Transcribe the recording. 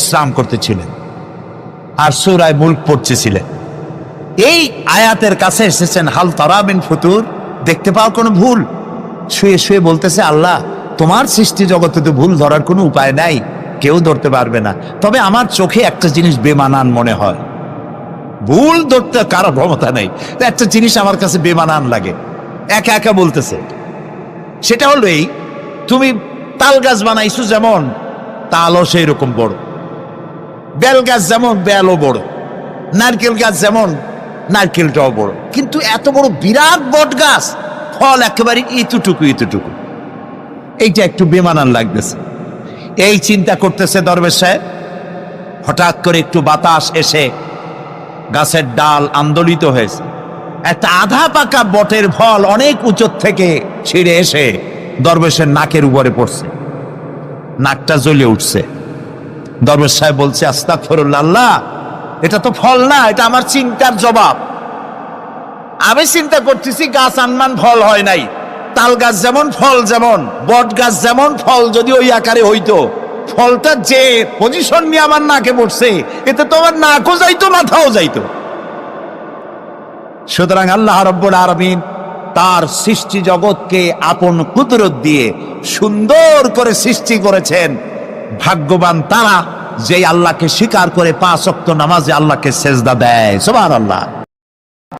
বিশ্রাম করতেছিলেন আর সূরা মুলক পড়তেছিলেন। এই আয়াতের কাছে এসেছেন, হাল তারা মিন ফুতুর, দেখতে পাও কোনো ভুল? শুয়ে শুয়ে বলতেছে, আল্লাহ তোমার সৃষ্টি জগতে তো ভুল ধরার কোনো উপায় নাই, কেউ ধরতে পারবে না, তবে আমার চোখে একটা জিনিস বেমানান মনে হয়। ভুল ধরতে কারো ক্ষমতা নেই, একটা জিনিস আমার কাছে বেমানান লাগে। একা একা বলতেছে, সেটা হলো এই, তুমি তাল গাছ বানাইছো যেমন, তালও সেই রকম বড়, বেল গাছ যেমন বেলও বড়, নারকেল গাছ যেমন নারকেলটাও বড়, কিন্তু এত বড় বিরাট বট গাছ, ফল একেবারে এতটুকু এতটুকু, এইটা একটু বেমানান লাগতেছে। এই চিন্তা করতেছে দরবেশ সাহেব, হঠাৎ করে একটু বাতাস এসে গাছের ডাল আন্দোলিত হয়েছে, একটা আধা পাকা বটের ফল অনেক উঁচু থেকে ছিঁড়ে এসে দরবেশের নাকের উপরে পড়ছে, নাকটা জ্বলে উঠছে। দরবেশ সাহেব বলছে, আস্তাগফিরুল্লাহ, আল্লাহ এটা তো ফল না, এটা আমার চিন্তার জবাব। আমি চিন্তা করতেছি গাছ আনমান ফল হয় নাই, তাল গাছ যেমন ফল যেমন, বট গাছ যেমন ফল যদি ওই আকারে হইতো, ফলটা যে পজিশন নিয়ে আমার নাকে পড়ছে, এতে তো আমার নাকও যাইতো মাথাও যাইতো। সুতরাং আল্লাহ রাব্বুল আলামিন তার সৃষ্টি জগৎকে আপন কুদরত দিয়ে সুন্দর করে সৃষ্টি করেছেন। ভাগ্যবান তারা যে আল্লাহকে স্বীকার করে 5 ওয়াক্ত নামাজে আল্লাহকে সেজদা দেয়। সুবহানাল্লাহ।